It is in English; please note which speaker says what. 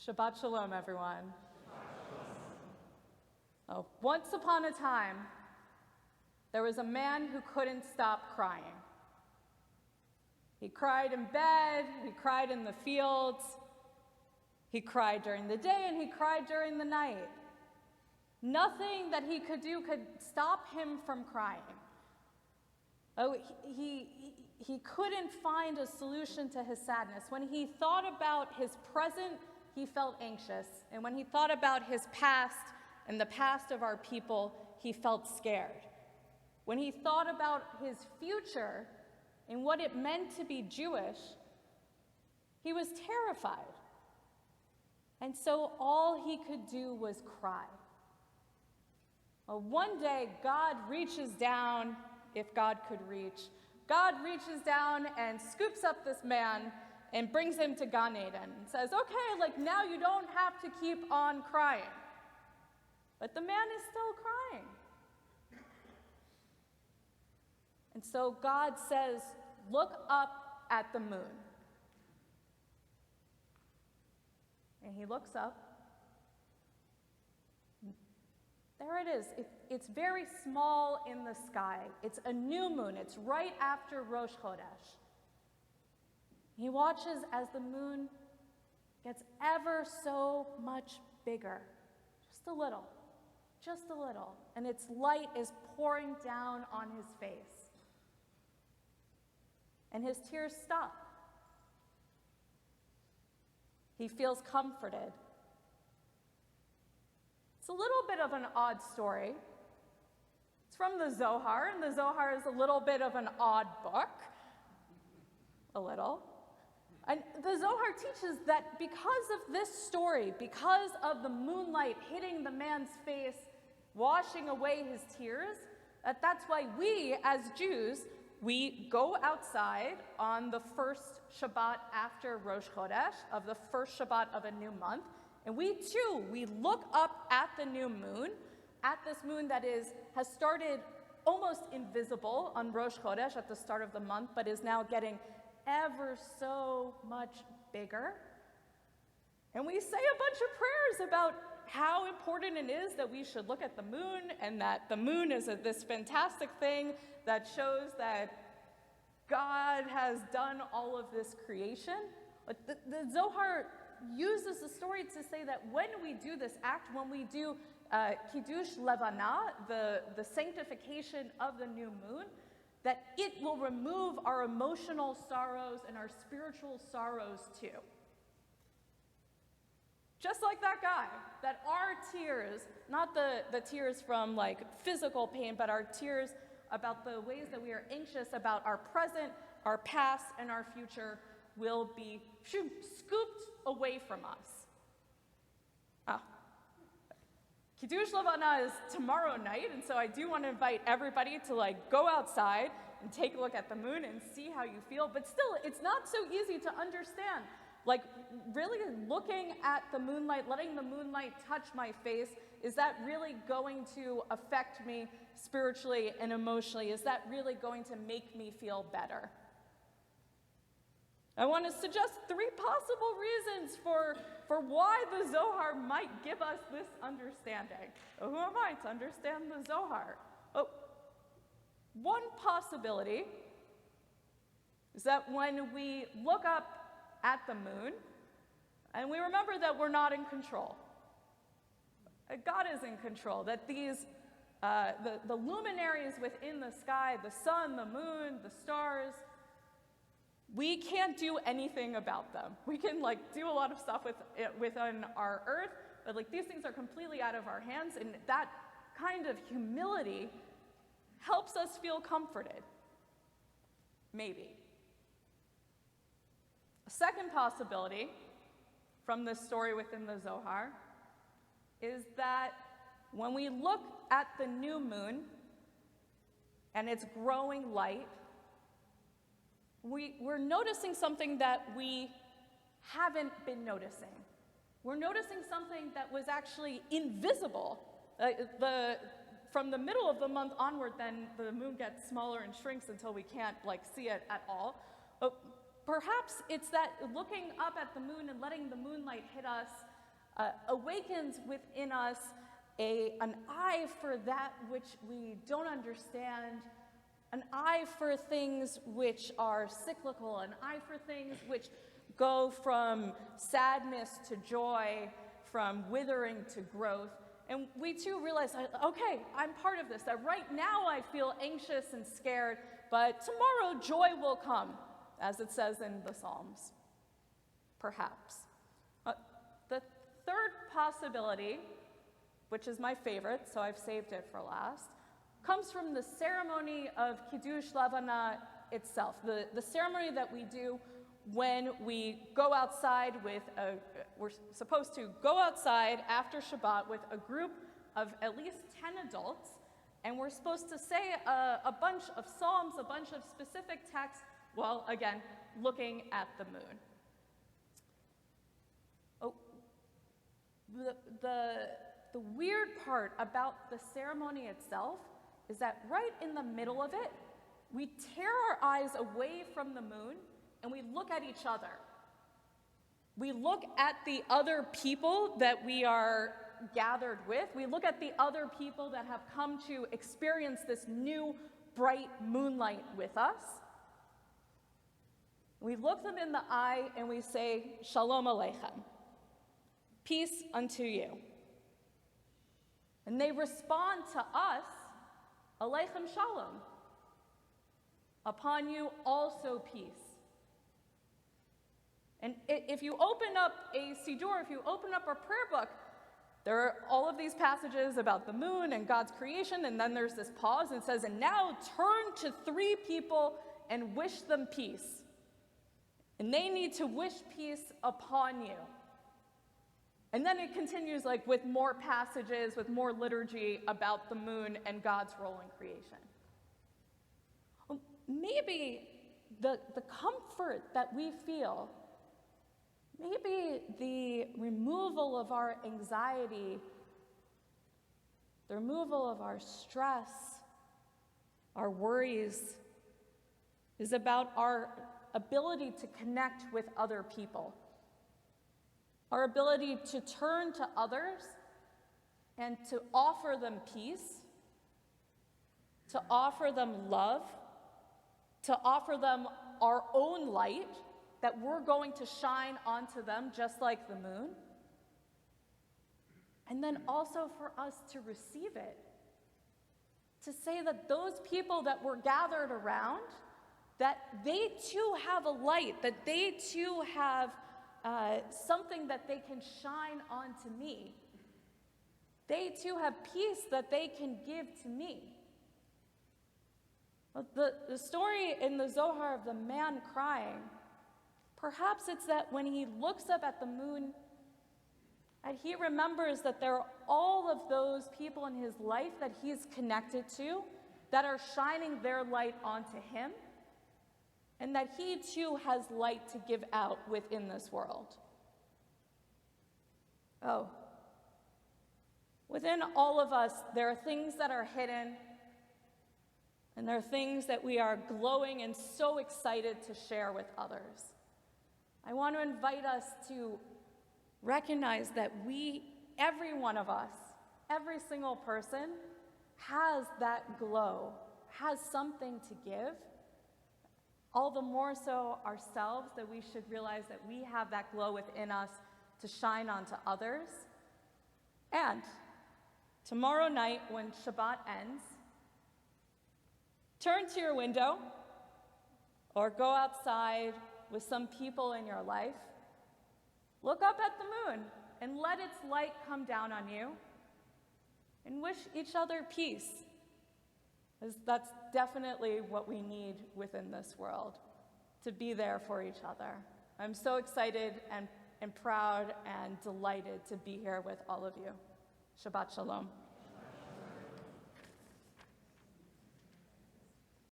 Speaker 1: Shabbat Shalom, everyone. Oh, once upon a time, there was a man who couldn't stop crying. He cried in bed, he cried in the fields, he cried during the day, and he cried during the night. Nothing that he could do could stop him from crying. Oh, he couldn't find a solution to his sadness. When he thought about his present, he felt anxious. And when he thought about his past and the past of our people, he felt scared. When he thought about his future and what it meant to be Jewish, he was terrified. And so all he could do was cry. Well, one day, God reaches down, if God could reach. God reaches down and scoops up this man and brings him to Gan Eden and says, okay, now you don't have to keep on crying. But the man is still crying. And so God says, look up at the moon. And he looks up. There it is. It's very small in the sky. It's a new moon. It's right after Rosh Chodesh. He watches as the moon gets ever so much bigger. Just a little. Just a little. And its light is pouring down on his face. And his tears stop. He feels comforted. It's a little bit of an odd story. It's from the Zohar, and the Zohar is a little bit of an odd book. A little. And the Zohar teaches that because of this story, because of the moonlight hitting the man's face, washing away his tears, that's why we, as Jews, we go outside on the first Shabbat after Rosh Chodesh, of the first Shabbat of a new month, and we look up at the new moon, at this moon that has started almost invisible on Rosh Chodesh at the start of the month, but is now getting ever so much bigger. And we say a bunch of prayers about how important it is that we should look at the moon, and that the moon is this fantastic thing that shows that God has done all of this creation. But the Zohar uses the story to say that when we do this act, when we do Kiddush Levana, the sanctification of the new moon, that it will remove our emotional sorrows and our spiritual sorrows too. Just like that guy, that our tears, not the tears from physical pain, but our tears about the ways that we are anxious about our present, our past, and our future will be scooped away from us. Kiddush Levana is tomorrow night, and so I do want to invite everybody to go outside and take a look at the moon and see how you feel. But still, it's not so easy to understand. Really looking at the moonlight, letting the moonlight touch my face, is that really going to affect me spiritually and emotionally? Is that really going to make me feel better? I want to suggest 3 possible reasons for why the Zohar might give us this understanding. Who am I to understand the Zohar? One possibility is that when we look up at the moon, and we remember that we're not in control. God is in control, that these, the luminaries within the sky, the sun, the moon, the stars, we can't do anything about them. We can do a lot of stuff within our earth, but these things are completely out of our hands, and that kind of humility helps us feel comforted. Maybe. A second possibility from this story within the Zohar is that when we look at the new moon and its growing light, we're noticing something that we haven't been noticing. We're noticing something that was actually invisible. From the middle of the month onward, then the moon gets smaller and shrinks until we can't see it at all. But perhaps it's that looking up at the moon and letting the moonlight hit us awakens within us an eye for that which we don't understand, an eye for things which are cyclical, an eye for things which go from sadness to joy, from withering to growth. And we too realize, okay, I'm part of this, that right now I feel anxious and scared, but tomorrow joy will come, as it says in the Psalms, perhaps. The third possibility, which is my favorite, so I've saved it for last, comes from the ceremony of Kiddush Levana itself, the ceremony that we do when we go outside we're supposed to go outside after Shabbat with a group of at least 10 adults, and we're supposed to say a bunch of psalms, a bunch of specific texts, while, again, looking at the moon. Oh, the weird part about the ceremony itself is that right in the middle of it, we tear our eyes away from the moon and we look at each other. We look at the other people that we are gathered with. We look at the other people that have come to experience this new bright moonlight with us. We look them in the eye and we say, Shalom Aleichem, peace unto you. And they respond to us, Aleichem Shalom, upon you also peace. And if you open up a Siddur, if you open up a prayer book, there are all of these passages about the moon and God's creation, and then there's this pause and it says, and now turn to 3 people and wish them peace. And they need to wish peace upon you. And then it continues like with more passages, with more liturgy about the moon and God's role in creation. Well, maybe the comfort that we feel, maybe the removal of our anxiety, the removal of our stress, our worries, is about our ability to connect with other people. Our ability to turn to others and to offer them peace, to offer them love, to offer them our own light that we're going to shine onto them just like the moon. And then also for us to receive it, to say that those people that were gathered around, that they too have a light, that they too have something that they can shine onto me. They too have peace that they can give to me. The story in the Zohar of the man crying, perhaps it's that when he looks up at the moon, and he remembers that there are all of those people in his life that he's connected to that are shining their light onto him, and that he too has light to give out within this world. Oh, within all of us, there are things that are hidden, and there are things that we are glowing and so excited to share with others. I want to invite us to recognize that every one of us, every single person, has that glow, has something to give. All the more so ourselves, that we should realize that we have that glow within us to shine onto others. And tomorrow night, when Shabbat ends, turn to your window or go outside with some people in your life. Look up at the moon and let its light come down on you and wish each other peace. Because that's definitely what we need within this world, to be there for each other. I'm so excited and proud and delighted to be here with all of you. Shabbat Shalom.